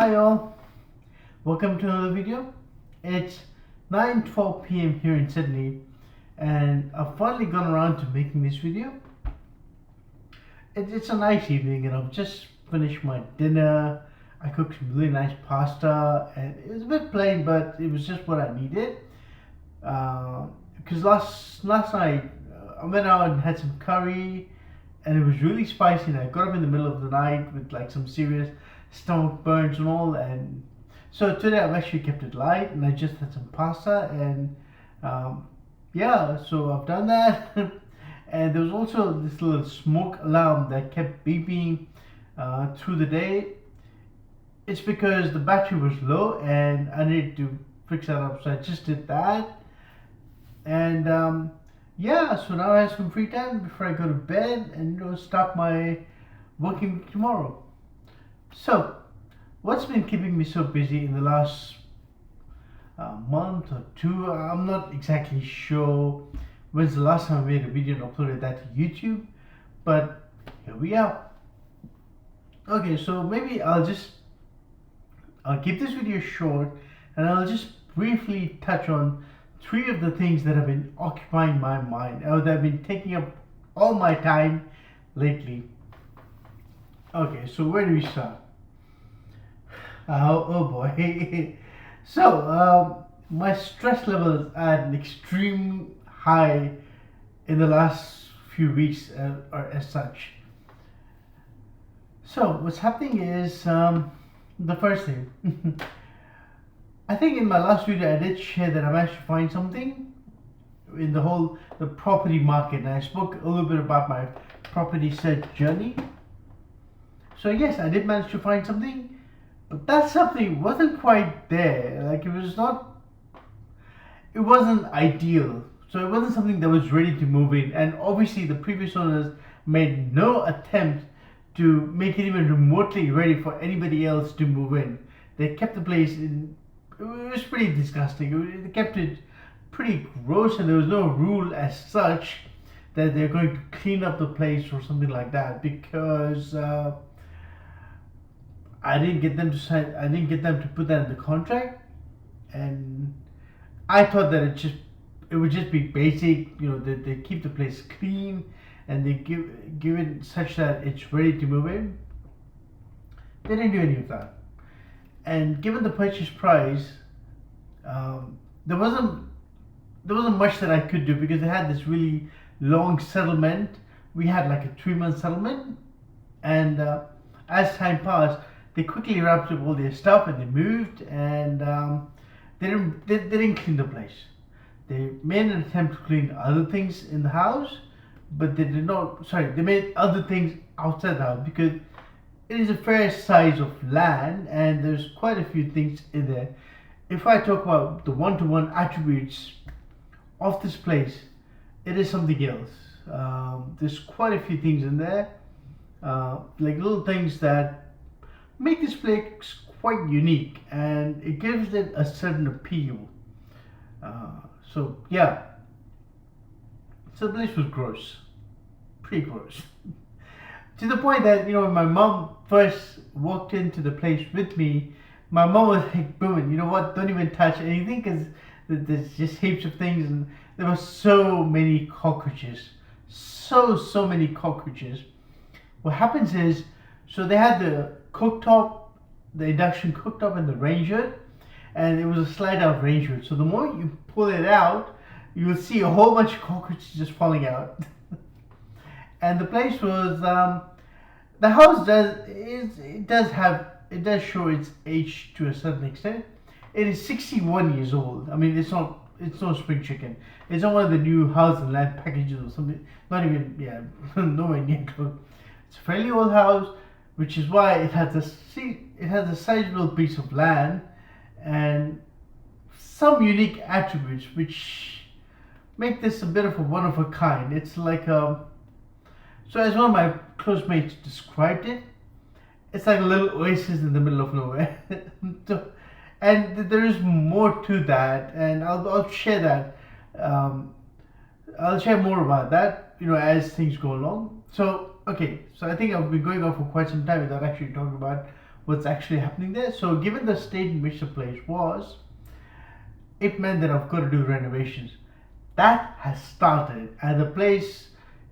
Hi all, welcome to another video. It's 9:12 p.m. here in Sydney and I've finally gone around to making this video. It's a nice evening and I've just finished my dinner. I cooked some really nice pasta and it was a bit plain, but it was just what I needed. Because last night I went out and had some curry and it was really spicy and I got up in the middle of the night with like some serious stomach burns and all, and so today I've actually kept it light and I just had some pasta and yeah, so I've done that. And there was also this little smoke alarm that kept beeping through the day. It's because the battery was low and I needed to fix that up, so I just did that. And yeah, so now I have some free time before I go to bed and start my working week tomorrow. So, what's been keeping me so busy in the last month or two? I'm not exactly sure when's the last time I made a video and uploaded that to YouTube, but here we are. Okay, so maybe I'll keep this video short and I'll just briefly touch on three of the things that have been occupying my mind or that have been taking up all my time lately. Okay, so where do we start? Oh boy. So, my stress levels are at an extreme high in the last few weeks, or as such. So, what's happening is the first thing. I think in my last video I did share that I managed to find something in the property market, and I spoke a little bit about my property search journey. So yes, I did manage to find something, but that something wasn't quite there. Like it wasn't ideal. So it wasn't something that was ready to move in. And obviously the previous owners made no attempt to make it even remotely ready for anybody else to move in. They kept the place in, it was pretty disgusting. They kept it pretty gross and there was no rule as such that they're going to clean up the place or something like that, because I didn't get them to sign. I didn't get them to put that in the contract, and I thought that it would just be basic. They keep the place clean, and they give it such that it's ready to move in. They didn't do any of that, and given the purchase price, there wasn't much that I could do because they had this really long settlement. We had like a 3-month settlement, and as time passed, they quickly wrapped up all their stuff and they moved, and they didn't clean the place. They made an attempt to clean other things in the house, but they did not. Sorry, they made other things outside the house because it is a fair size of land and there's quite a few things in there. If I talk about the one-to-one attributes of this place, it is something else. There's quite a few things in there, like little things that make this place quite unique and it gives it a certain appeal. So yeah, so the place was gross, pretty gross, to the point that when my mom first walked into the place with me, my mom was like, "Booming, you know what? Don't even touch anything because there's just heaps of things." And there were so many cockroaches, so many cockroaches. What happens is, so they had the cooktop, the induction cooktop and the range hood, and it was a slide out range hood. So the moment you pull it out, you will see a whole bunch of cockroaches just falling out. And the place was, the house does show its age to a certain extent. It is 61 years old. I mean, it's no spring chicken. It's not one of the new house and land packages or something. Not even, yeah, nowhere near close. It's a fairly old house, which is why it has a sizable piece of land and some unique attributes which make this a bit of a one of a kind. It's like so as one of my close mates described it, it's like a little oasis in the middle of nowhere. So, and there is more to that, and I'll share that. I'll share more about that, as things go along. So okay, so I think I've been going on for quite some time without actually talking about what's actually happening there. So given the state in which the place was, it meant that I've got to do renovations. That has started, and the place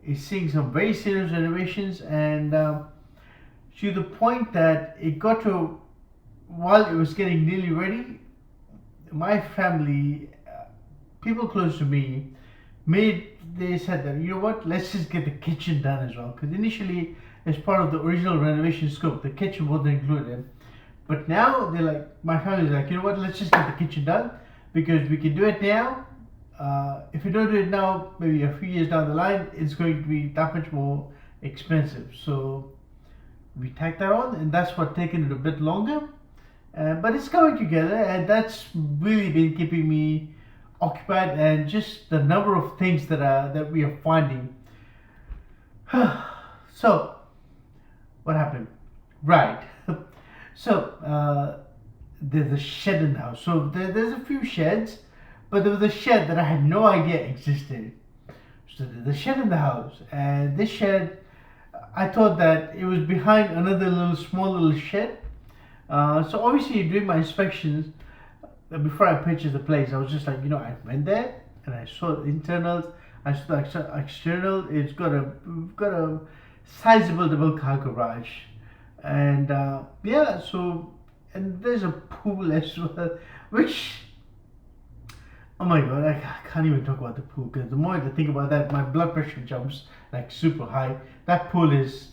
is seeing some very serious renovations, and to the point that it got to, while it was getting nearly ready, my family, people close to me, they said that, you know what, let's just get the kitchen done as well, because initially, as part of the original renovation scope, the kitchen wasn't included. But now they're like, my family's like, you know what, let's just get the kitchen done, because we can do it now. If we don't do it now, maybe a few years down the line, it's going to be that much more expensive. So we tacked that on, and that's what taken it a bit longer. But it's coming together, and that's really been keeping me occupied, and just the number of things that we are finding. So what happened? Right. So there's a shed in the house. So there's a few sheds, but there was a shed that I had no idea existed. So there's a shed in the house, and this shed, I thought that it was behind another small little shed. So obviously during my inspections, before I purchased the place, I was just like, I went there and I saw the internals, I saw the external. It's got a sizable double car garage, and yeah. So, and there's a pool as well, which, oh my god, I can't even talk about the pool, because the more I think about that, my blood pressure jumps like super high. That pool is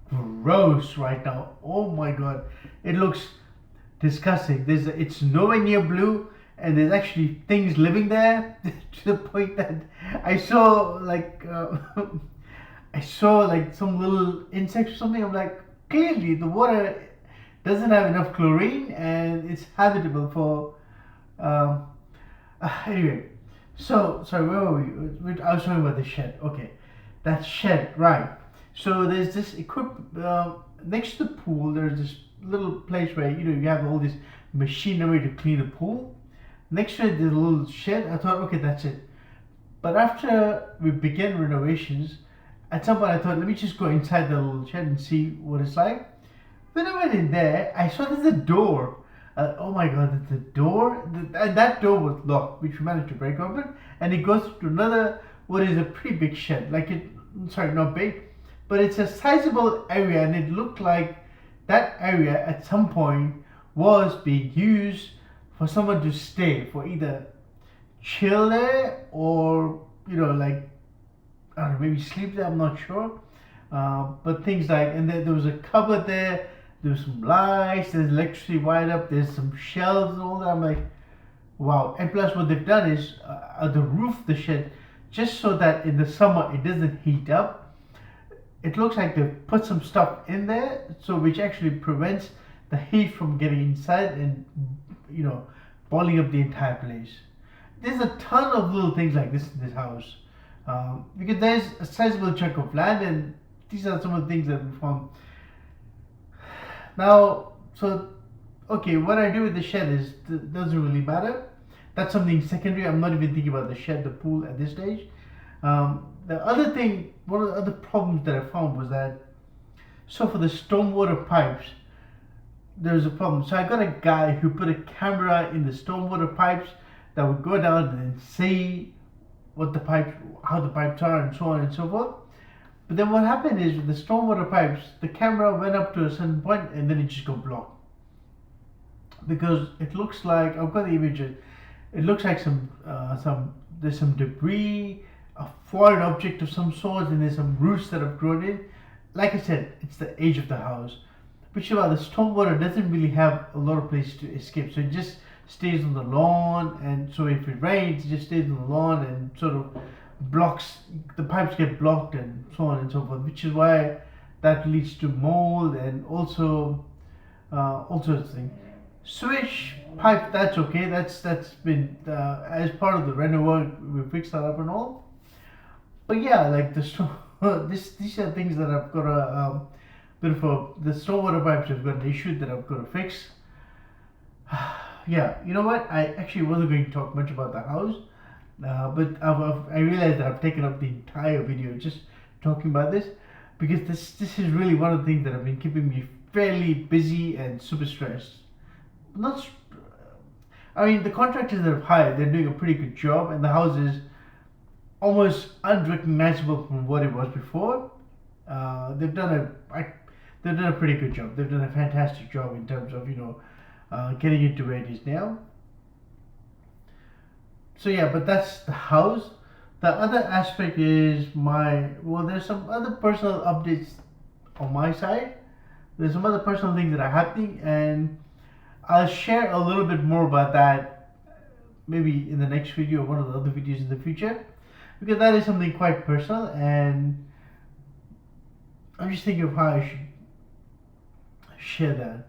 gross right now. Oh my god, it looks disgusting. It's nowhere near blue, and there's actually things living there to the point that I saw like I saw like some little insects or something. I'm like, clearly the water doesn't have enough chlorine, and it's habitable for. Anyway, so sorry, where were we? I was talking about the shed. Okay, that shed, right? So there's this next to the pool. There's this little place where you have all this machinery to clean the pool. Next to it, there's a little shed. I thought, okay, that's it. But after we began renovations, at some point I thought, let me just go inside the little shed and see what it's like. When I went in there, I saw there's a door. Oh my god, the door, and that door was locked, which we managed to break open, and it goes to another, what is a pretty big shed. Sorry, not big, but it's a sizable area, and it looked like that area at some point was being used for someone to stay, for either chill there or I don't know, maybe sleep there. I'm not sure. But things like, and there was a cupboard there. There was some lights. There's electricity wired up. There's some shelves and all that. I'm like, wow. And plus, what they've done is the roof of the shed, just so that in the summer it doesn't heat up. It looks like they've put some stuff in there, so which actually prevents the heat from getting inside and boiling up the entire place. There's a ton of little things like this in this house, because there's a sizable chunk of land, and these are some of the things that we found. Now, so okay, what I do with the shed doesn't really matter. That's something secondary. I'm not even thinking about the shed, the pool at this stage. The other thing, one of the other problems that I found was that, so for the stormwater pipes, there's a problem. So I got a guy who put a camera in the stormwater pipes that would go down and see what the pipes, how the pipes are, and so on and so forth. But then what happened is with the stormwater pipes, the camera went up to a certain point and then it just got blocked. Because it looks like, I've got the images, it looks like there's some debris, a foreign object of some sort, and there's some roots that have grown in. Like I said, it's the age of the house. Which is why the stormwater doesn't really have a lot of place to escape. So it just stays on the lawn, and so if it rains, it just stays on the lawn and sort of blocks, the pipes get blocked and so on and so forth, which is why that leads to mold and also all sorts of things. Switch pipe, that's okay, that's been as part of the reno work, we fixed that up and all. But yeah, like these are things that I've got to the stormwater pipes have got an issue that I've got to fix. Yeah, you know what? I actually wasn't going to talk much about the house, but I realized that I've taken up the entire video just talking about this, because this is really one of the things that have been keeping me fairly busy and super stressed. Not, I mean, the contractors that have hired, they're doing a pretty good job, and the house is almost unrecognizable from what it was before. They've done they've done a pretty good job. They've done a fantastic job in terms of getting it to where it is now. So yeah, but that's the house. The other aspect is there's some other personal updates on my side. There's some other personal things that are happening, and I'll share a little bit more about that maybe in the next video or one of the other videos in the future, because that is something quite personal, and I'm just thinking of how I should share that.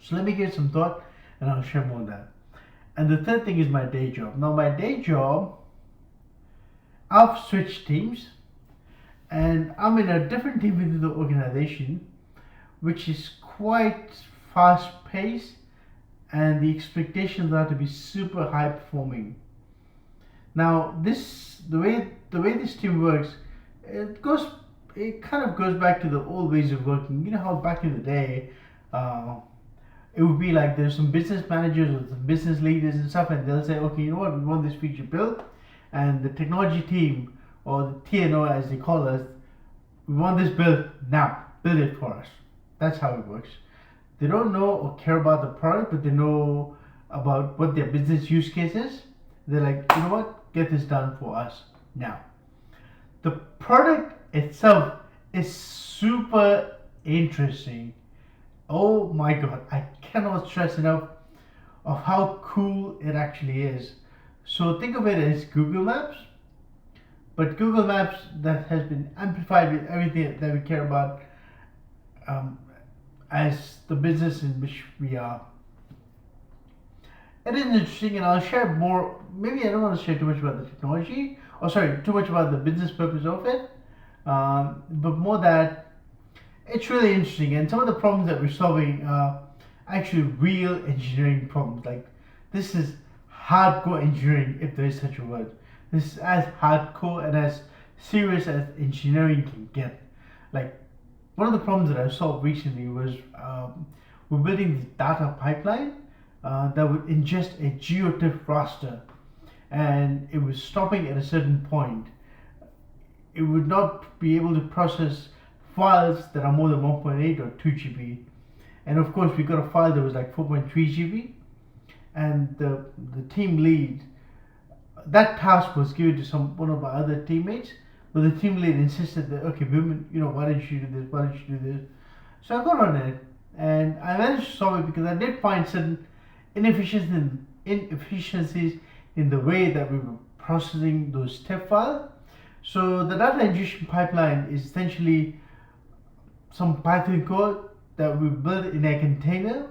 So let me give it some thought, and I'll share more of that. And the third thing is my day job. Now my day job, I've switched teams, and I'm in a different team within the organization, which is quite fast paced, and the expectations are to be super high performing. Now the way this team works, it kind of goes back to the old ways of working. You know how back in the day, it would be like there's some business managers or some business leaders and stuff, and they'll say, okay, you know what, we want this feature built, and the technology team, or the TNO as they call us, we want this built now, build it for us. That's how it works. They don't know or care about the product, but they know about what their business use case is. They're like, you know what, get this done for us now. The product itself is super interesting. Oh my god, I cannot stress enough of how cool it actually is. So think of it as Google Maps, but Google Maps that has been amplified with everything that we care about as the business in which we are. It is interesting, and I'll share more. Maybe I don't want to share too much about the technology, or sorry, too much about the business purpose of it, but more that it's really interesting, and some of the problems that we're solving are actually real engineering problems. Like, this is hardcore engineering, if there is such a word. This is as hardcore and as serious as engineering can get. Like, one of the problems that I solved recently was we're building this data pipeline that would ingest a geotiff raster, and it was stopping at a certain point. It would not be able to process files that are more than 1.8 or 2 GB, and of course we got a file that was like 4.3 GB, and the team lead, that task was given to one of my other teammates, but the team lead insisted that, okay, women, why don't you do this, why don't you do this? So I got on it, and I managed to solve it because I did find certain inefficiencies in the way that we were processing those TIFF files. So the data ingestion pipeline is essentially some Python code that we built in a container.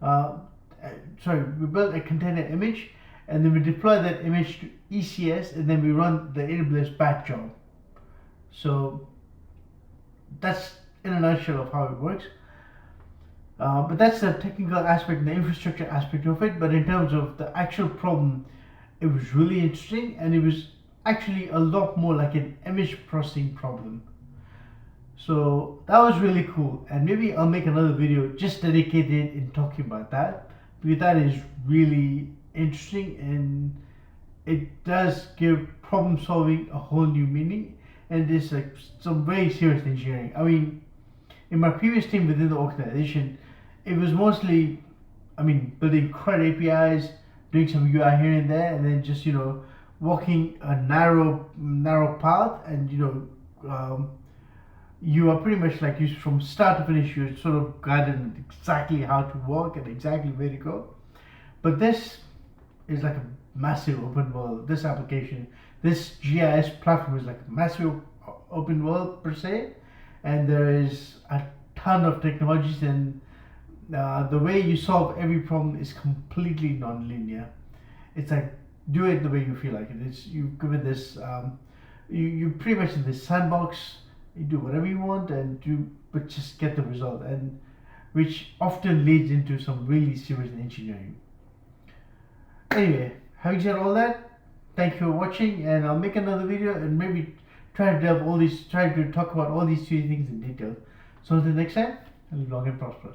We built a container image, and then we deploy that image to ECS, and then we run the AWS batch job. So that's in a nutshell of how it works. But that's the technical aspect, the infrastructure aspect of it. But in terms of the actual problem, it was really interesting, and it was actually a lot more like an image processing problem. So that was really cool, and maybe I'll make another video just dedicated in talking about that, because that is really interesting, and it does give problem solving a whole new meaning, and it's like some very serious engineering. I mean, in my previous team within the organization, it was mostly, building CRUD APIs, doing some UI here and there, and then just walking a narrow path, and you are pretty much like, you from start to finish, you're sort of guided exactly how to walk and exactly where to go. But this is like a massive open world. This application, this GIS platform is like a massive open world per se, and there is a ton of technologies, and the way you solve every problem is completely non-linear. It's like, do it the way you feel like it. It's, you given this, you pretty much in this sandbox. You do whatever you want but just get the result, and which often leads into some really serious engineering. Anyway, having said all that, thank you for watching, and I'll make another video and maybe try to talk about all these three things in detail. So until next time, live long and prosper.